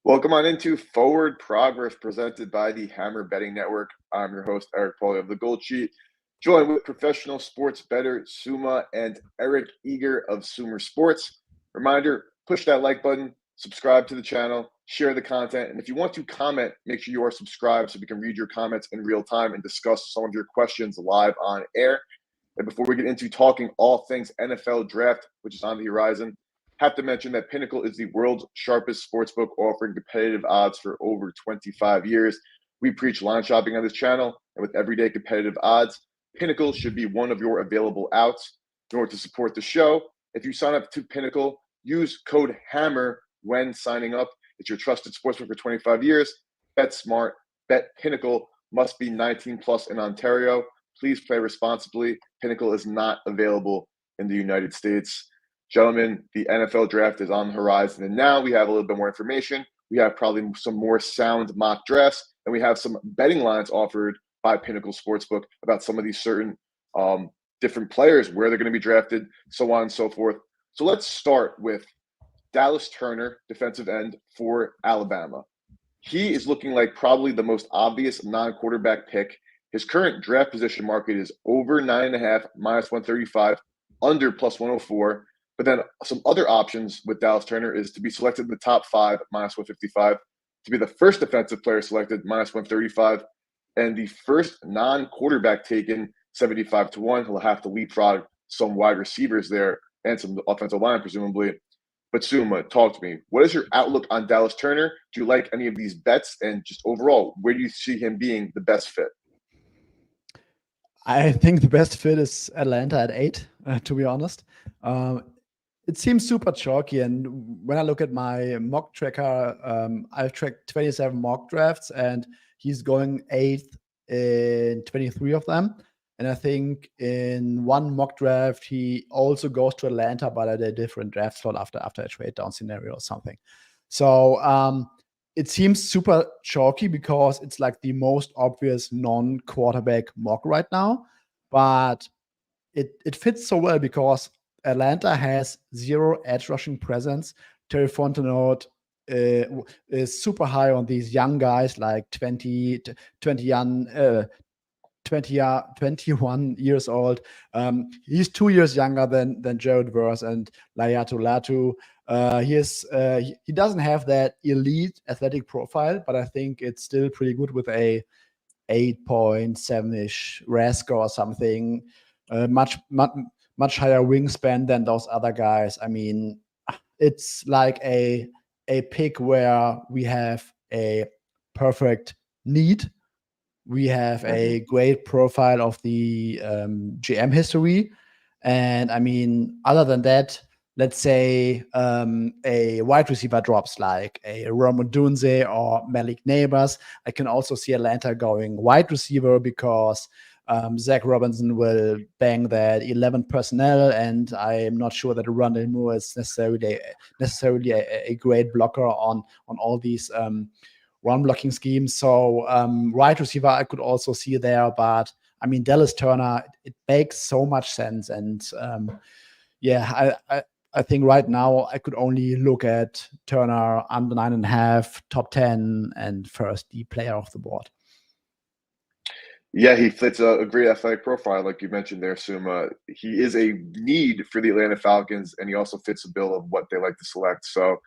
Welcome on into Forward Progress presented by the Hammer Betting Network. I'm your host, Eric Pauly of the Gold Sheet, joined with professional sports bettor Suma and Eric Eager of Sumer Sports. Reminder, push that like button, subscribe to the channel, share the content, and if you want to comment, make sure you are subscribed so we can read your comments in real time and discuss some of your questions live on air. And before we get into talking all things NFL draft, which is on the horizon, have to mention that Pinnacle is the world's sharpest sportsbook, offering competitive odds for over 25 years. We preach line shopping on this channel, and with everyday competitive odds, Pinnacle should be one of your available outs. In order to support the show, if you sign up to Pinnacle, use code HAMMER when signing up. It's your trusted sportsbook for 25 years. Bet smart, bet Pinnacle. Must be 19 plus in Ontario. Please play responsibly. Pinnacle is not available in the United States. Gentlemen, the NFL draft is on the horizon, and now we have a little bit more information. We have probably some more sound mock drafts, and we have some betting lines offered by Pinnacle Sportsbook about some of these certain different players, where they're going to be drafted, so on and so forth. So let's start with Dallas Turner, defensive end for Alabama. He is looking like probably the most obvious non-quarterback pick. His current draft position market is over 9.5, minus 135, under plus 104. But then some other options with Dallas Turner is to be selected in the top 5, minus 155, to be the first defensive player selected, minus 135, and the first non-quarterback taken, 75 to 1. He'll have to leapfrog some wide receivers there and some offensive line, presumably. But Suma, talk to me. What is your outlook on Dallas Turner? Do you like any of these bets? And just overall, where do you see him being the best fit? I think the best fit is Atlanta at 8, to be honest. It seems super chalky, and when I look at my mock tracker, I've tracked 27 mock drafts, and he's going 8th in 23 of them. And I think in one mock draft, he also goes to Atlanta, but at a different draft slot after a trade down scenario or something. So it seems super chalky because it's like the most obvious non-quarterback mock right now, but it fits so well because Atlanta has 0 edge rushing presence. Terry Fontenot is super high on these young guys, like 21 years old. He's 2 years younger than Jared Verse and Layatu Latu. He doesn't have that elite athletic profile, but I think it's still pretty good with a 8.7-ish RAS score or something. Much higher wingspan than those other guys. I mean, it's like a pick where we have a perfect need. We have a great profile of the GM history. And I mean, other than that, let's say a wide receiver drops like a Roman Dunze or Malik Neighbors. I can also see Atlanta going wide receiver because Zach Robinson will bang that 11 personnel, and I am not sure that Rondale Moore is necessarily a great blocker on all these run blocking schemes. So wide receiver I could also see there, but I mean Dallas Turner, it makes so much sense, and I think right now I could only look at Turner under 9.5, top 10, and first D player off the board. Yeah, he fits a great athletic profile, like you mentioned there, Suma. He is a need for the Atlanta Falcons, and he also fits the bill of what they like to select. So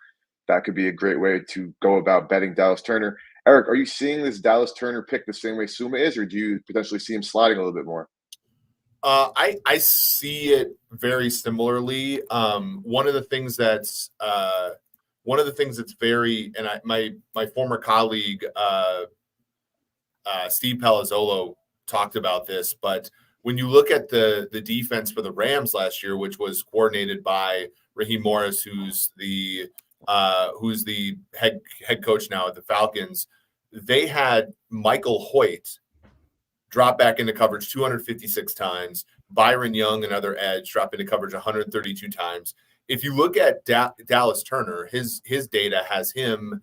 that could be a great way to go about betting Dallas Turner. Eric, are you seeing this Dallas Turner pick the same way Suma is, or do you potentially see him sliding a little bit more? I see it very similarly. One of the things that's very, and my former colleague Steve Palazzolo talked about this, but when you look at the defense for the Rams last year, which was coordinated by Raheem Morris, who's the head coach now at the Falcons, they had Michael Hoyt drop back into coverage 256 times. Byron Young, another edge, drop into coverage 132 times. If you look at Dallas Turner, his data has him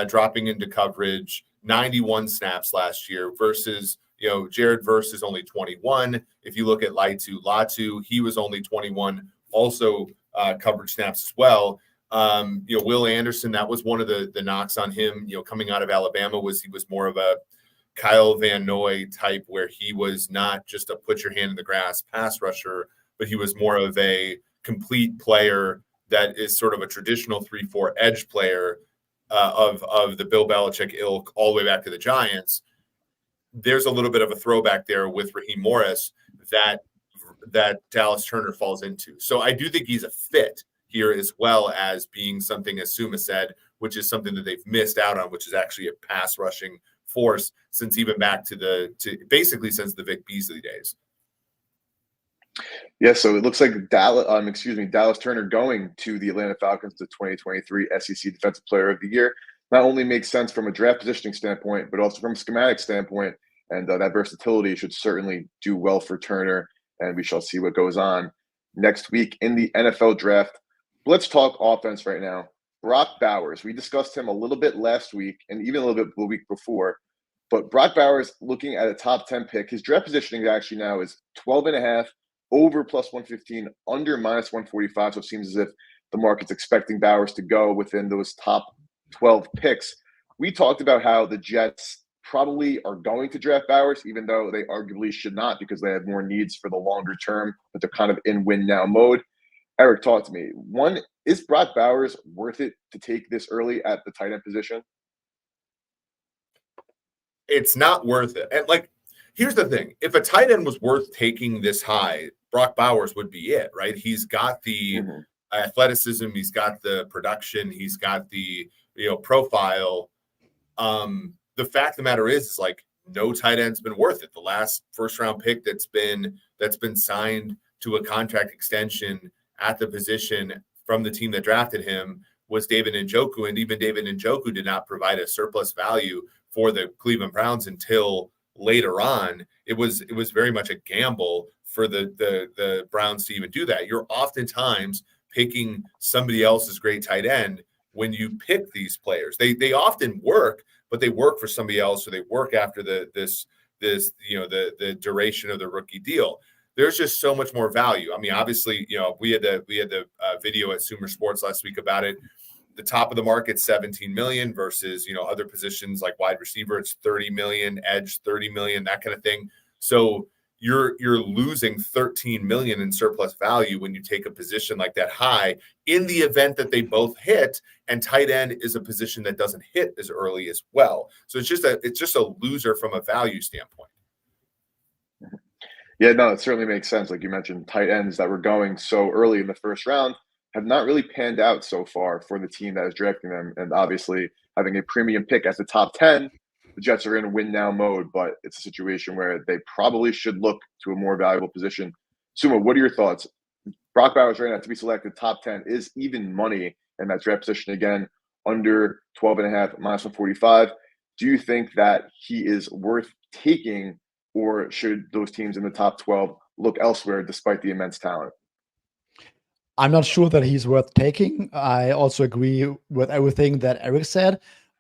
dropping into coverage 91 snaps last year versus, Jared Verse is only 21. If you look at Latu, he was only 21, also coverage snaps as well. Will Anderson, that was one of the knocks on him, coming out of Alabama, was he was more of a Kyle Van Noy type, where he was not just a put your hand in the grass pass rusher, but he was more of a complete player that is sort of a traditional 3-4 edge player of the Bill Belichick ilk all the way back to the Giants. There's a little bit of a throwback there with Raheem Morris that Dallas Turner falls into. So I do think he's a fit here, as well as being something, as Suma said, which is something that they've missed out on, which is actually a pass rushing force since even back to basically since the Vic Beasley days. Yeah, so it looks like Dallas Turner going to the Atlanta Falcons, the 2023 SEC Defensive Player of the Year, not only makes sense from a draft positioning standpoint, but also from a schematic standpoint. And that versatility should certainly do well for Turner. And we shall see what goes on next week in the NFL draft. Let's talk offense right now. Brock Bowers, we discussed him a little bit last week and even a little bit the week before. But Brock Bowers, looking at a top 10 pick, his draft positioning actually now is 12.5, over plus 115, under minus 145. So it seems as if the market's expecting Bowers to go within those top 12 picks. We talked about how the Jets probably are going to draft Bowers, even though they arguably should not, because they have more needs for the longer term, but they're kind of in win now mode. Eric, talk to me. One, is Brock Bowers worth it to take this early at the tight end position? It's not worth it. And here's the thing. If a tight end was worth taking this high, Brock Bowers would be it, right? He's got the athleticism, he's got the production, he's got the profile. The fact of the matter is no tight end's been worth it. The last first round pick that's been signed to a contract extension at the position from the team that drafted him was David Njoku, and even David Njoku did not provide a surplus value for the Cleveland Browns until later on. It was very much a gamble for the Browns to even do that. You're oftentimes picking somebody else's great tight end when you pick these players. They often work, but they work for somebody else, or they work after the duration of the rookie deal. There's just so much more value. I mean, obviously, we had the video at Sumer Sports last week about it. The top of the market, 17 million versus, other positions like wide receiver, it's 30 million, edge 30 million, that kind of thing. So you're losing 13 million in surplus value when you take a position like that high, in the event that they both hit, and tight end is a position that doesn't hit as early as well. So it's just a loser from a value standpoint. Yeah, no, it certainly makes sense. Like you mentioned, tight ends that were going so early in the first round have not really panned out so far for the team that is drafting them. And obviously, having a premium pick as the top 10, the Jets are in win now mode, but it's a situation where they probably should look to a more valuable position. Suma, what are your thoughts? Brock Bowers right now to be selected top 10 is even money in that draft position, again, under 12.5, minus 145. Do you think that he is worth taking, or should those teams in the top 12 look elsewhere despite the immense talent? I'm not sure that he's worth taking. I also agree with everything that Eric said.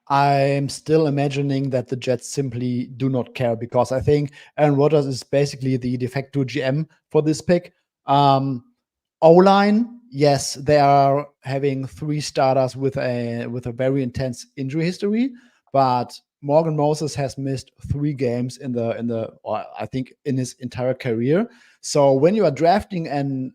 I'm still imagining that the Jets simply do not care, because I think Aaron Rodgers is basically the de facto GM for this pick. O-line, yes, they are having 3 starters with a very intense injury history, but Morgan Moses has missed 3 games in his entire career. So when you are drafting an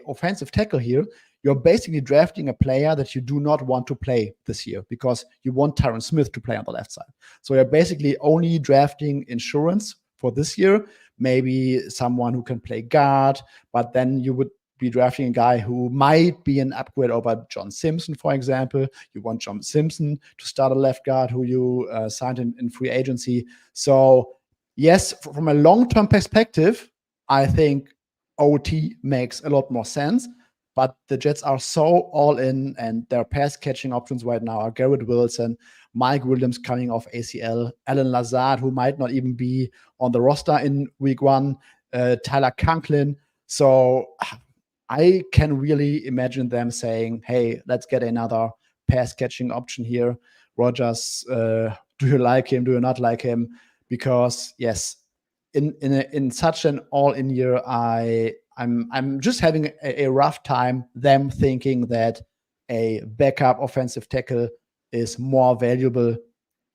offensive tackle here, you're basically drafting a player that you do not want to play this year, because you want Tyron Smith to play on the left side. So you're basically only drafting insurance for this year, maybe someone who can play guard, but then you would be drafting a guy who might be an upgrade over John Simpson, for example. You want John Simpson to start a left guard who you signed in free agency. So yes, from a long-term perspective, I think OT makes a lot more sense, but the Jets are so all in, and their pass catching options right now are Garrett Wilson, Mike Williams coming off ACL, Alan Lazard, who might not even be on the roster in week 1, Tyler Conklin. So I can really imagine them saying, hey, let's get another pass catching option here. Rodgers, do you like him? Do you not like him? Because yes, in such an all-in year, I'm just having a rough time them thinking that a backup offensive tackle is more valuable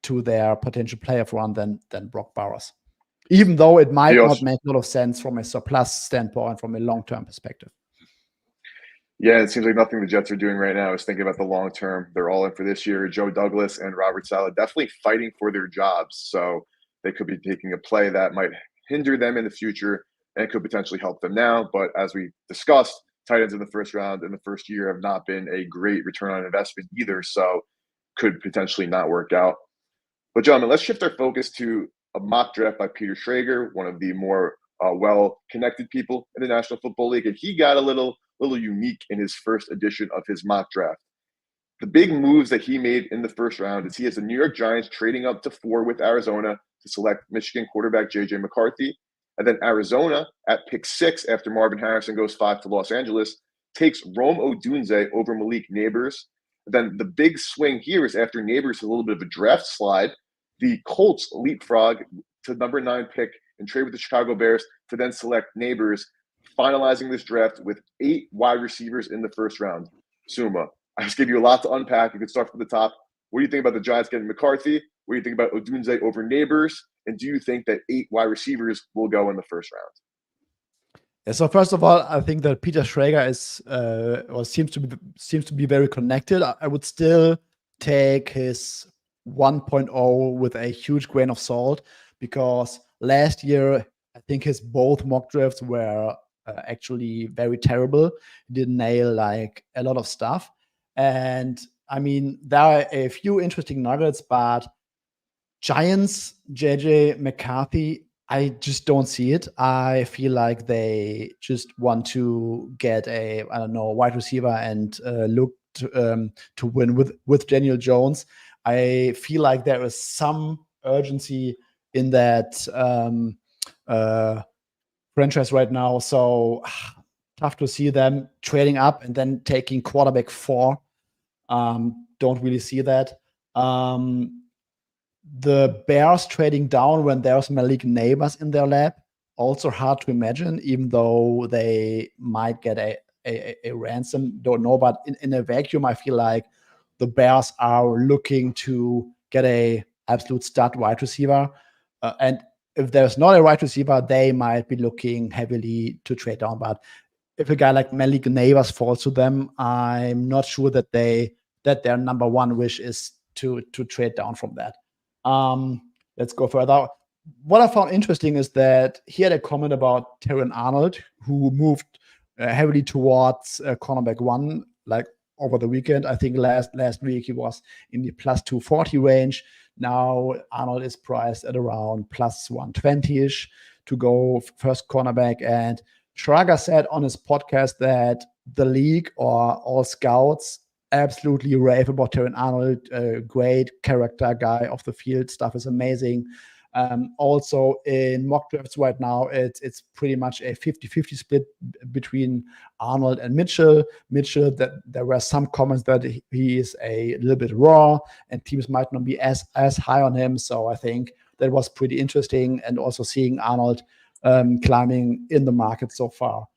to their potential playoff run than Brock Bowers, even though it might not make a lot of sense from a surplus standpoint from a long-term perspective. Yeah, it seems like nothing the Jets are doing right now is thinking about the long term. They're all in for this year. Joe Douglas and Robert Saleh definitely fighting for their jobs, so they could be taking a play that might hinder them in the future and could potentially help them now. But as we discussed, tight ends in the first round in the first year have not been a great return on investment either, so could potentially not work out. But gentlemen, let's shift our focus to a mock draft by Peter Schrager, one of the more well-connected people in the National Football League, and he got a little unique in his first edition of his mock draft. The big moves that he made in the first round is he has the New York Giants trading up to 4 with Arizona to select Michigan quarterback J.J. McCarthy. And then Arizona at pick 6 after Marvin Harrison goes 5 to Los Angeles takes Rome Odunze over Malik Neighbors. Then the big swing here is after Neighbors has a little bit of a draft slide, the Colts leapfrog to number 9 pick and trade with the Chicago Bears to then select Neighbors, finalizing this draft with 8 wide receivers in the first round. Suma, I just gave you a lot to unpack. You could start from the top. What do you think about the Giants getting McCarthy? What do you think about Odunze over Neighbors? And do you think that 8 wide receivers will go in the first round? Yeah, so first of all, I think that Peter Schrager is or seems to be very connected. I would still take his 1.0 with a huge grain of salt, because last year I think his both mock drafts were actually very terrible. He didn't nail like a lot of stuff, and I mean there are a few interesting nuggets, but Giants, JJ McCarthy, I just don't see it. I feel like they just want to get a, I don't know, wide receiver and look to win with Daniel Jones. I feel like there is some urgency in that franchise right now. So tough to see them trading up and then taking quarterback 4. Don't really see that. The Bears trading down when there's Malik Neighbors in their lap, also hard to imagine, even though they might get a ransom. Don't know, but in a vacuum, I feel like the Bears are looking to get a absolute stud wide receiver. And if there's not a wide receiver, they might be looking heavily to trade down. But if a guy like Malik Neighbors falls to them, I'm not sure that their number one wish is to trade down from that. Let's go further. What I found interesting is that he had a comment about Terran Arnold, who moved heavily towards cornerback 1, like over the weekend. I think last week he was in the plus 240 range. Now Arnold is priced at around plus 120-ish to go first cornerback. And Schrager said on his podcast that the league or all scouts absolutely rave about Terran Arnold. Great character guy off the field. Stuff is amazing. Also in mock drafts right now, it's pretty much a 50-50 split between Arnold and Mitchell. That there were some comments that he is a little bit raw and teams might not be as high on him. So I think that was pretty interesting, and also seeing Arnold climbing in the market so far.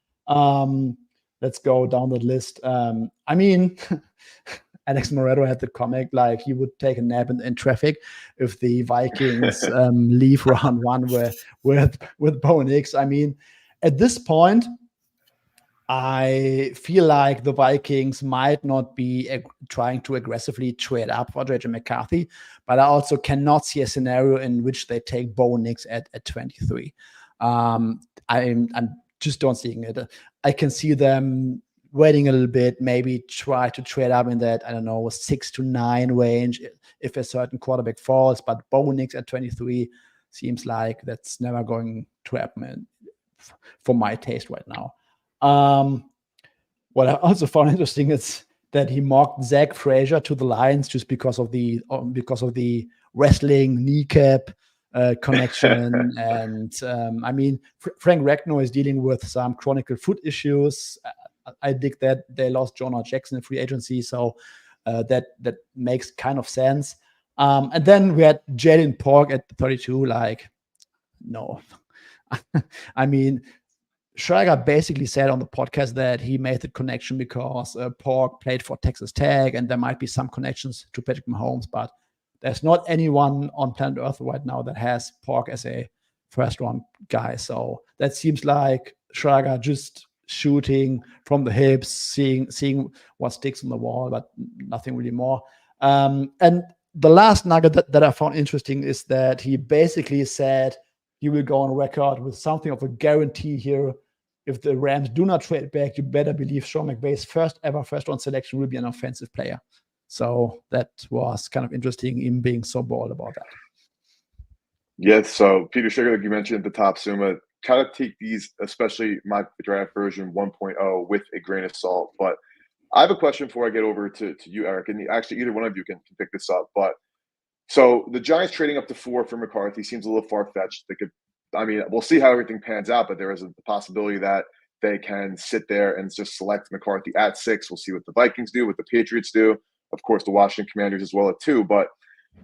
Let's go down the list. I mean, Alex Moretto had the comic like he would take a nap in traffic if the Vikings leave round 1 with Bo Nix. I mean, at this point, I feel like the Vikings might not be trying to aggressively trade up for JJ McCarthy, but I also cannot see a scenario in which they take Bo Nix at 23. I'm just don't seeing it. I can see them waiting a little bit, maybe try to trade up in that, I don't know, 6 to 9 range if a certain quarterback falls, but Bo Nix at 23 seems like that's never going to happen for my taste right now. What I also found interesting is that he mocked Zach Frazier to the Lions just because of the wrestling kneecap connection. And I mean, Frank Ragnow is dealing with some chronic foot issues. I dig that they lost Jonah Jackson in free agency, so that makes kind of sense. And then we had Jalen Pork at 32. Like, no, I mean, Schrager basically said on the podcast that he made the connection because Pork played for Texas Tech, and there might be some connections to Patrick Mahomes, but there's not anyone on planet Earth right now that has Pork as a first-round guy. So that seems like Schrager just shooting from the hips, seeing what sticks on the wall, but nothing really more. And the last nugget that I found interesting is that he basically said he will go on record with something of a guarantee here. If the Rams do not trade back, you better believe Sean McVay's first round selection will be an offensive player. So that was kind of interesting, him being so bold about that. Yes, so Peter Schrager, like you mentioned at the top, Suma, kind of take these, especially my draft version 1.0, with a grain of salt. But I have a question before I get over to you, Eric, and actually either one of you can pick this up. But so the Giants trading up to 4 for McCarthy seems a little far-fetched. We'll see how everything pans out, but there is a possibility that they can sit there and just select McCarthy at 6. We'll see what the Vikings do, what the Patriots do, of course, the Washington Commanders as well at 2. But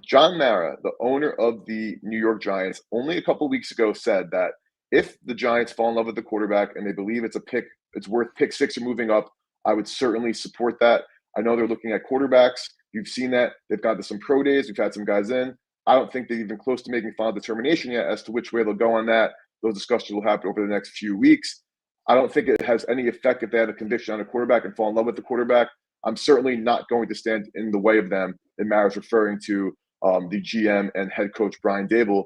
John Mara, the owner of the New York Giants, only a couple weeks ago said that if the Giants fall in love with the quarterback and they believe it's worth pick 6 or moving up, I would certainly support that. I know they're looking at quarterbacks. You've seen that. They've got some pro days. We've had some guys in. I don't think they're even close to making final determination yet as to which way they'll go on that. Those discussions will happen over the next few weeks. I don't think it has any effect if they have a conviction on a quarterback and fall in love with the quarterback. I'm certainly not going to stand in the way of them. And Mara's referring to the GM and head coach Brian Dable.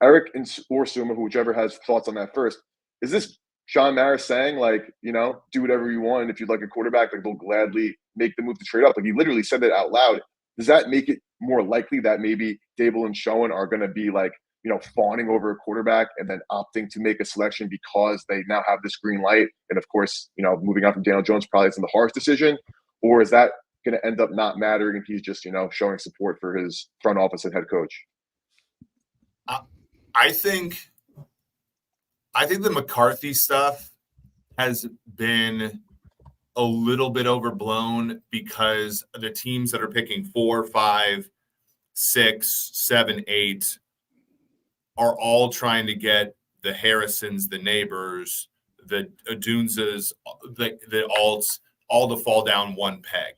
Eric or Suma, whichever has thoughts on that first, is this John Mara saying, do whatever you want, and if you'd like a quarterback, they'll gladly make the move to trade up? He literally said that out loud. Does that make it more likely that maybe Dable and Schoen are going to be fawning over a quarterback and then opting to make a selection because they now have this green light? And of course, moving on from Daniel Jones probably isn't the hardest decision. Or is that going to end up not mattering if he's just, showing support for his front office and head coach? I think the McCarthy stuff has been a little bit overblown because the teams that are picking 4, 5, 6, 7, 8 are all trying to get the Harrisons, the Neighbors, the Adunzas, the Alts, all to fall down one peg.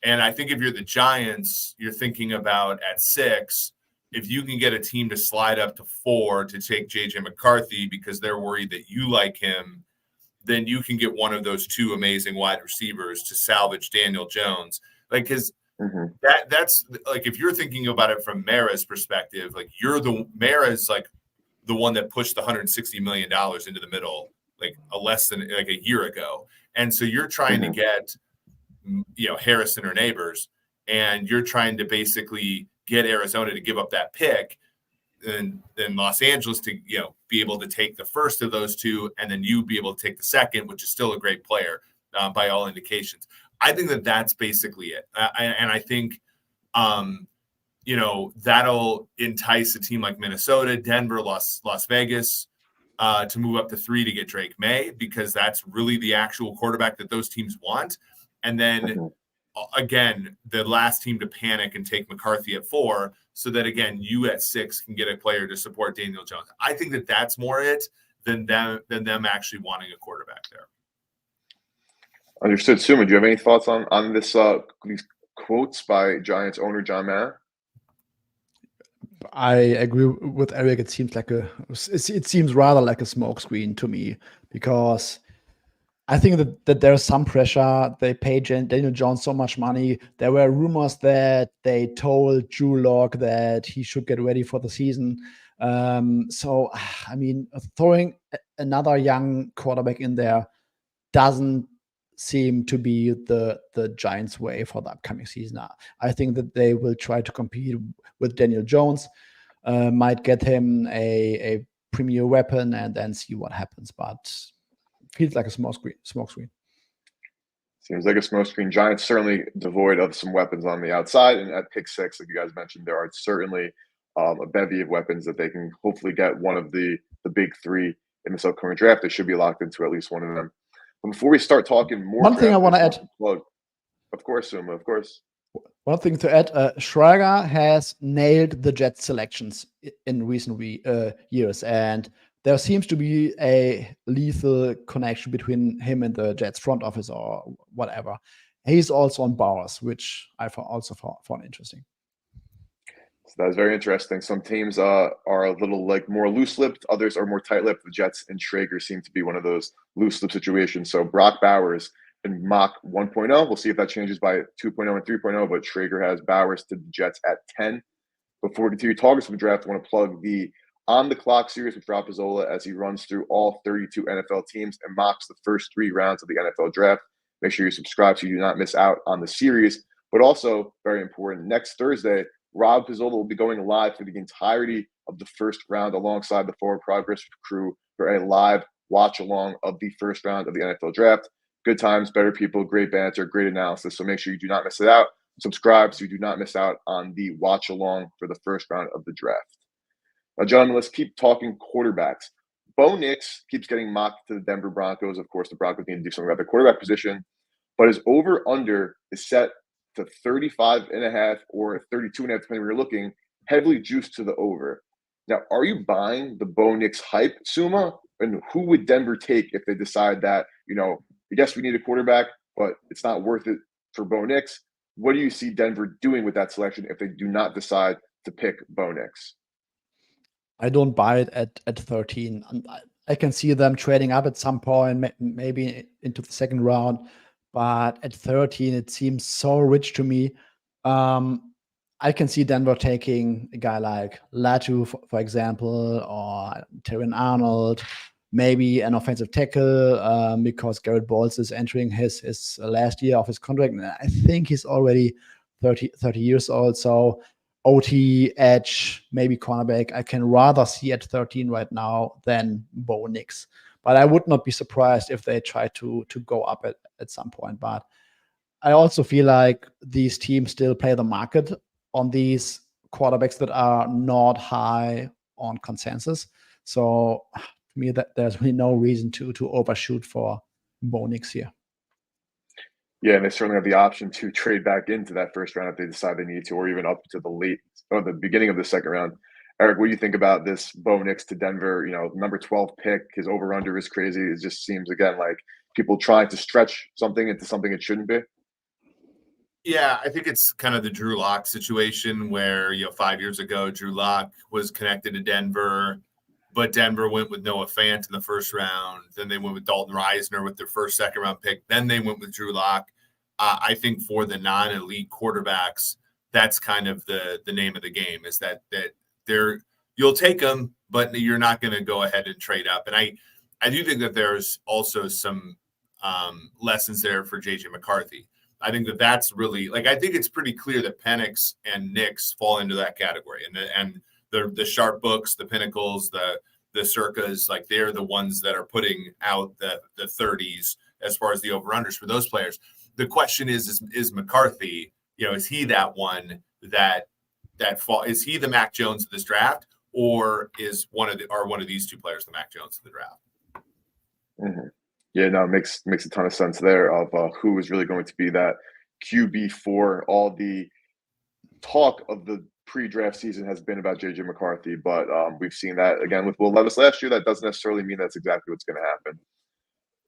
And I think if you're the Giants, you're thinking about at 6, if you can get a team to slide up to 4 to take JJ McCarthy because they're worried that you like him, then you can get one of those 2 amazing wide receivers to salvage Daniel Jones. Because that's if you're thinking about it from Mara's perspective, Mara's the one that pushed the $160 million into the middle, less than a year ago. And so you're trying to get, Harrison or Neighbors, and you're trying to basically get Arizona to give up that pick, and then Los Angeles to be able to take the first of those 2, and then you be able to take the second, which is still a great player by all indications. I think that's basically it, and I think that'll entice a team like Minnesota, Denver, Las Vegas to move up to 3 to get Drake May, because that's really the actual quarterback that those teams want. And then again, the last team to panic and take McCarthy at 4, so that again, you at 6 can get a player to support Daniel Jones. I think that's more it than them actually wanting a quarterback there. Understood. Suma, do you have any thoughts on this these quotes by Giants owner John Mara? I agree with Eric. It seems it seems rather like a smokescreen to me, because I think that there's some pressure. They pay Daniel Jones so much money. There were rumors that they told Drew Lock that he should get ready for the season. Throwing another young quarterback in there doesn't seem to be the Giants' way for the upcoming season. I think that they will try to compete with Daniel Jones, might get him a premier weapon, and then see what happens. But feels like a smoke screen. Seems like a smoke screen. Giants certainly devoid of some weapons on the outside, and at pick 6, like you guys mentioned, there are certainly a bevy of weapons that they can hopefully get one of the big 3 in this upcoming draft. They should be locked into at least one of them. But before we start talking more, one thing I want to add. Of course, Suma, of course. One thing to add, Schrager has nailed the Jets selections in recent years, and there seems to be a lethal connection between him and the Jets front office or whatever. He's also on Bowers, which I also found interesting. So that was very interesting. Some teams are a little like more loose-lipped, others are more tight-lipped. The Jets and Schrager seem to be one of those loose-lip situations. So Brock Bowers in mock 1.0. We'll see if that changes by 2.0 and 3.0, but Schrager has Bowers to the Jets at 10. Before we continue talking from the draft, I want to plug the On the Clock series with Rob Pizzola as he runs through all 32 NFL teams and mocks the first 3 rounds of the NFL draft. Make sure you subscribe so you do not miss out on the series. But also, very important, next Thursday, Rob Pizzola will be going live for the entirety of the first round alongside the Forward Progress crew for a live watch-along of the first round of the NFL draft. Good times, better people, great banter, great analysis. So make sure you do not miss it out. Subscribe so you do not miss out on the watch-along for the first round of the draft. Now, gentlemen, let's keep talking quarterbacks. Bo Nix keeps getting mocked to the Denver Broncos. Of course, the Broncos need to do something about their quarterback position. But his over-under is set to 35.5 or 32.5, depending where you're looking, heavily juiced to the over. Now, are you buying the Bo Nix hype, Suma? And who would Denver take if they decide that, yes, we need a quarterback, but it's not worth it for Bo Nix? What do you see Denver doing with that selection if they do not decide to pick Bo Nix? I don't buy it at 13. I can see them trading up at some point, maybe into the second round. But at 13, it seems so rich to me. I can see Denver taking a guy like Latu, for example, or Terran Arnold, maybe an offensive tackle, because Garrett Bowles is entering his last year of his contract. And I think he's already 30 years old. So OT, edge, maybe cornerback, I can rather see at 13 right now than Bo Nix. But I would not be surprised if they try to go up at some point. But I also feel like these teams still play the market on these quarterbacks that are not high on consensus. So to me, that there's really no reason to overshoot for Bo Nix here. Yeah, and they certainly have the option to trade back into that first round if they decide they need to, or even up to the beginning of the second round. Eric, what do you think about this Bo Nix to Denver? Number 12 pick, his over-under is crazy. It just seems, again, like people trying to stretch something into something it shouldn't be. Yeah, I think it's kind of the Drew Lock situation where, 5 years ago, Drew Lock was connected to Denver, but Denver went with Noah Fant in the first round. Then they went with Dalton Reisner with their first second-round pick. Then they went with Drew Lock. I think for the non-elite quarterbacks, that's kind of the name of the game, is that you'll take them, but you're not going to go ahead and trade up. And I do think that there's also some lessons there for J.J. McCarthy. I think that's really, I think it's pretty clear that Penix and Nix fall into that category. And the sharp books, the Pinnacles, the Circas, they're the ones that are putting out the 30s as far as the over-unders for those players. The question is McCarthy, is he that one that fall? Is he the Mac Jones of this draft, or is one of these two players the Mac Jones of the draft? Mm-hmm. Yeah, no, it makes a ton of sense there of who is really going to be that QB4. All the talk of the pre-draft season has been about J.J. McCarthy, but we've seen that again with Will Levis last year. That doesn't necessarily mean that's exactly what's going to happen.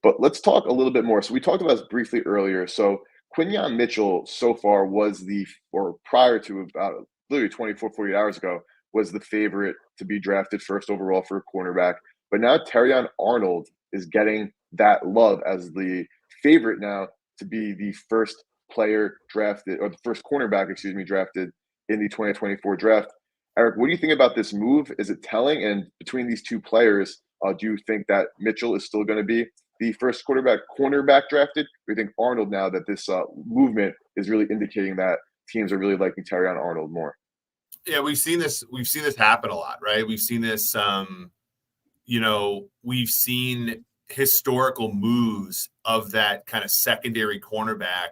But let's talk a little bit more. So we talked about this briefly earlier. So Quinyon Mitchell so far prior to about literally 24, 48 hours ago, was the favorite to be drafted first overall for a cornerback. But now Terrion Arnold is getting that love as the favorite now to be the first player drafted, or the first cornerback, drafted in the 2024 draft. Eric, what do you think about this move? Is it telling? And between these two players, do you think that Mitchell is still going to be the first cornerback drafted? Or do you think Arnold, now that this movement is really indicating that teams are really liking Terrion Arnold more? Yeah, we've seen this happen a lot, right? We've seen this, we've seen historical moves of that kind of secondary cornerback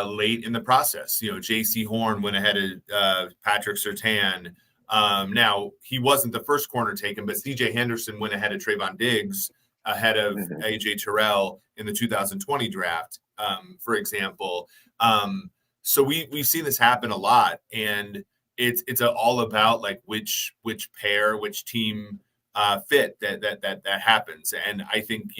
late in the process. J.C. Horn went ahead of Patrick Surtain. Now, he wasn't the first corner taken, but C.J. Henderson went ahead of Trayvon Diggs ahead of A.J. Terrell in the 2020 draft, for example. So we've seen this happen a lot, and it's all about which pair, which team fit that happens. And I think,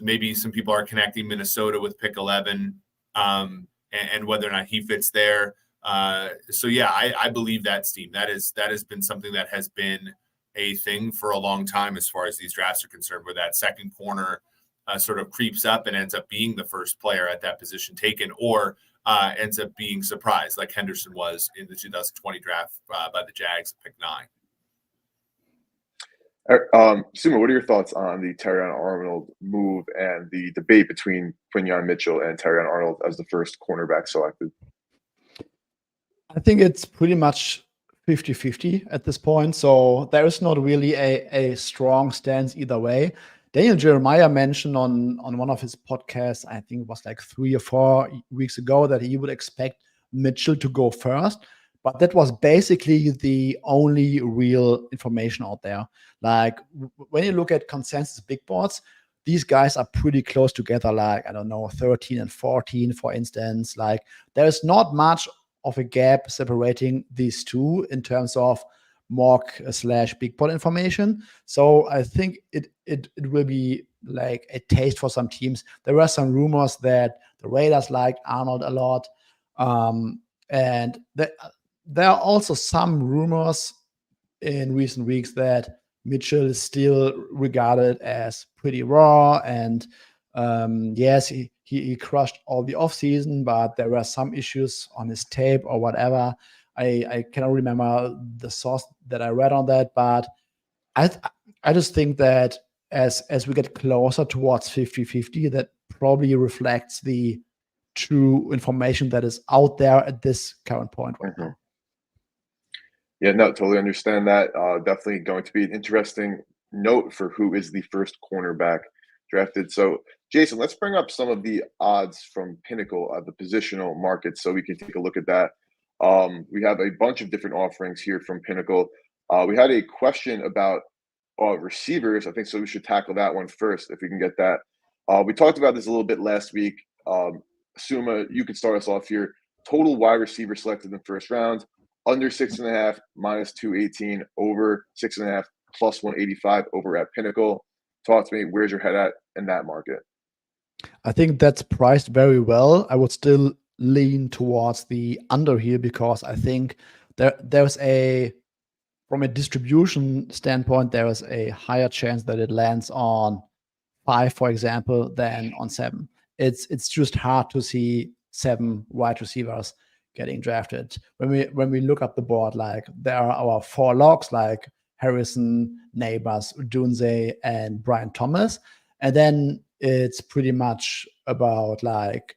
maybe some people are connecting Minnesota with pick 11 and whether or not he fits there. So yeah, I believe that, Steve. That has been something that has been a thing for a long time as far as these drafts are concerned, where that second corner sort of creeps up and ends up being the first player at that position taken, or ends up being surprised like Henderson was in the 2020 draft by the Jags at pick 9. Suma, what are your thoughts on the Terrion Arnold move and the debate between Quinyon Mitchell and Terrion Arnold as the first cornerback selected? I think it's pretty much 50-50 at this point. So there is not really a strong stance either way. Daniel Jeremiah mentioned on one of his podcasts, I think it was like 3 or 4 weeks ago, that he would expect Mitchell to go first. But that was basically the only real information out there. Like when you look at consensus big boards, these guys are pretty close together, like, I don't know, 13 and 14, for instance. Like there's not much of a gap separating these two in terms of mock/big board information. So I think it will be like a taste for some teams. There were some rumors that the Raiders like Arnold a lot. And there are also some rumors in recent weeks that Mitchell is still regarded as pretty raw. And yes, he crushed all the offseason, but there were some issues on his tape or whatever. I cannot remember the source that I read on that, but I just think that as we get closer towards 50-50, that probably reflects the true information that is out there at this current point right now. Yeah, no, totally understand that. Definitely going to be an interesting note for who is the first cornerback drafted. So, Jason, let's bring up some of the odds from Pinnacle of the positional market so we can take a look at that. We have a bunch of different offerings here from Pinnacle. We had a question about receivers, I think, so we should tackle that one first if we can get that. We talked about this a little bit last week. Suma, you could start us off here. Total wide receiver selected in the first round, under 6.5, minus 218, over 6.5, plus 185 over at Pinnacle. Talk to me, where's your head at in that market? I think that's priced very well. I would still lean towards the under here because I think there's from a distribution standpoint, there is a higher chance that it lands on 5, for example, than on 7. It's just hard to see 7 wide receivers getting drafted. When we look up the board, like there are our 4 locks like Harrison, Neighbors, Dunze, and Brian Thomas, and then it's pretty much about like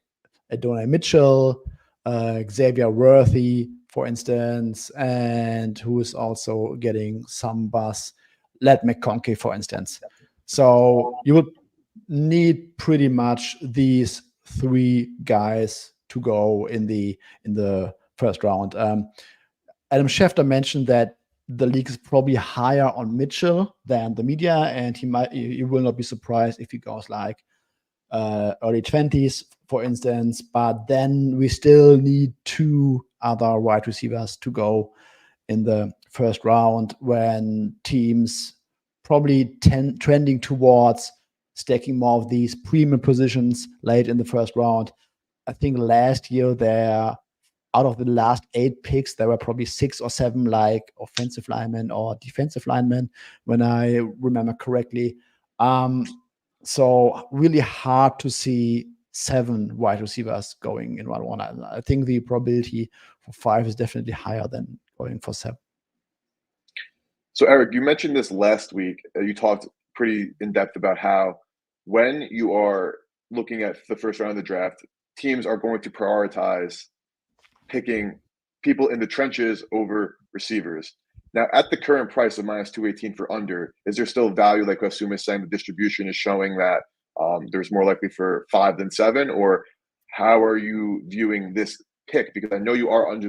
Adonai Mitchell, Xavier Worthy, for instance, and who is also getting some buzz, Led McConkey, for instance. So you would need pretty much these 3 guys to go in the first round. Adam Schefter mentioned that the league is probably higher on Mitchell than the media, and he will not be surprised if he goes like early 20s, for instance. But then we still need 2 other wide receivers to go in the first round when teams probably trending towards stacking more of these premium positions late in the first round. I think last year out of the last 8 picks, there were probably 6 or 7 like offensive linemen or defensive linemen, when I remember correctly. So really hard to see 7 wide receivers going in round 1. I think the probability for 5 is definitely higher than going for 7. So, Eric, you mentioned this last week. You talked pretty in depth about how when you are looking at the first round of the draft, teams are going to prioritize picking people in the trenches over receivers. Now, at the current price of minus 218 for under, is there still value, like Asuma is saying, the distribution is showing that there's more likely for 5 than 7? Or how are you viewing this pick? Because I know you are on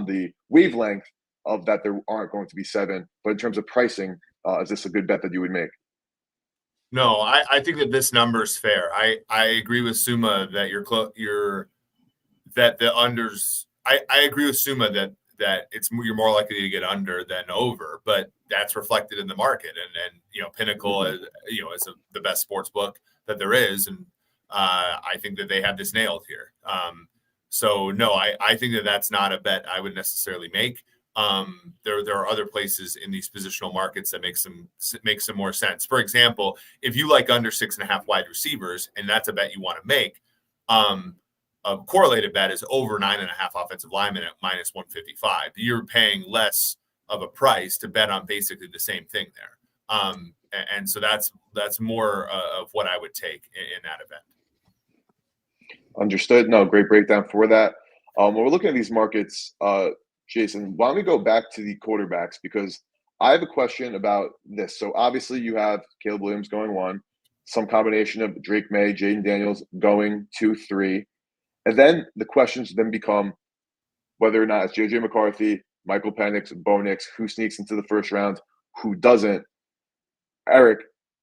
the wavelength of that there aren't going to be 7, but in terms of pricing, is this a good bet that you would make? No, I think that this number is fair. I agree with Suma that that the unders. I agree with Suma that that you're more likely to get under than over, but that's reflected in the market. And Pinnacle, is the best sports book that there is, and I think that they have this nailed here. So no, I think that that's not a bet I would necessarily make. There are other places in these positional markets that make some more sense. For example, if you like under 6.5 wide receivers, and that's a bet you want to make, a correlated bet is over 9.5 offensive linemen at -155. You're paying less of a price to bet on basically the same thing there. And so that's more of what I would take in that event. Understood. No, great breakdown for that. When we're looking at these markets, Jason, why don't we go back to the quarterbacks? Because I have a question about this. So obviously you have Caleb Williams going 1, some combination of Drake May, Jaden Daniels going 2, 3. And then the questions then become whether or not it's JJ McCarthy, Michael Penix, Bo Nix, who sneaks into the first round, who doesn't. Eric,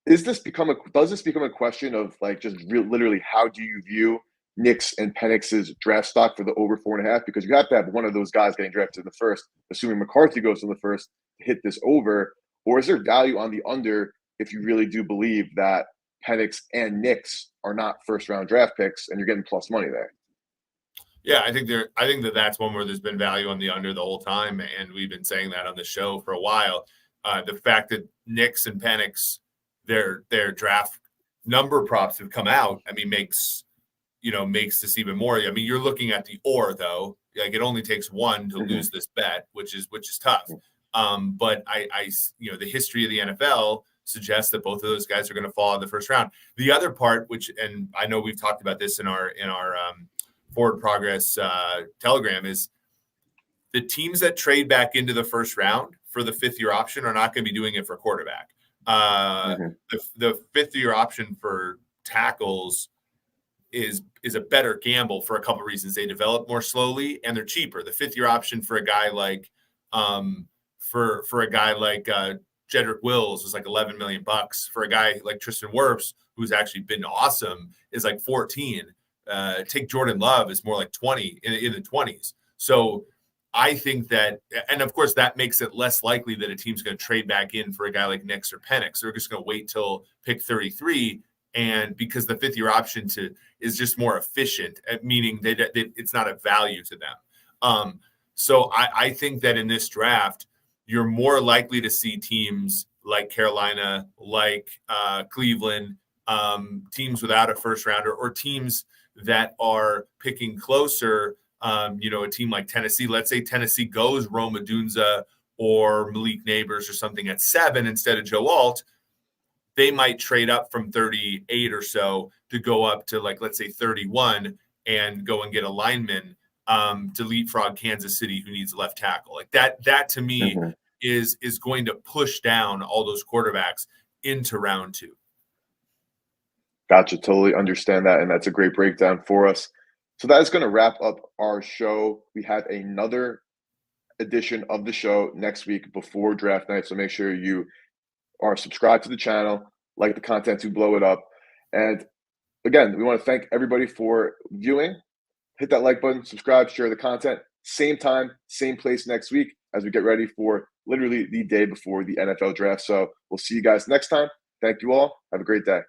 does this become a question of like just literally how do you view Nix and Penix's draft stock for the over 4.5? Because you have to have one of those guys getting drafted in the first, assuming McCarthy goes in the first, to hit this over. Or is there value on the under if you really do believe that Penix and Nix are not first-round draft picks and you're getting plus money there? Yeah, I think that that's one where there's been value on the under the whole time, and we've been saying that on the show for a while. The fact that Nix and Penix, their draft number props have come out, I mean, makes this even more. I mean, you're looking at the or though, like it only takes one to lose this bet, which is tough. But the history of the NFL suggests that both of those guys are going to fall in the first round. The other part, and I know we've talked about this in our Forward Progress Telegram, is the teams that trade back into the first round for the 5th-year option are not going to be doing it for quarterback. The 5th-year option for tackles is a better gamble for a couple of reasons. They develop more slowly and they're cheaper. The 5th-year option for a guy like Jedrick Wills was like $11 million. For a guy like Tristan Wirfs, who's actually been awesome, is like 14. Take Jordan Love is more like 20 in the 20s. So I think that, and of course that makes it less likely that a team's going to trade back in for a guy like Nix or Penix. They're just going to wait till pick 33. And because the 5th-year option is just more efficient, meaning that it's not a value to them. So I think that in this draft, you're more likely to see teams like Carolina, like Cleveland, teams without a first rounder, or teams that are picking closer. A team like Tennessee, let's say Tennessee goes Rome Odunze or Malik Neighbors or something at 7 instead of Joe Alt. They might trade up from 38 or so to go up to, like, let's say 31 and go and get a lineman to leapfrog Kansas City, who needs a left tackle. Like that to me is going to push down all those quarterbacks into round 2. Gotcha. Totally understand that. And that's a great breakdown for us. So that is going to wrap up our show. We have another edition of the show next week before draft night. So make sure you are subscribed to the channel, like the content to blow it up. And again, we want to thank everybody for viewing. Hit that like button, subscribe, share the content. Same time, same place next week as we get ready for literally the day before the NFL draft. So we'll see you guys next time. Thank you all. Have a great day.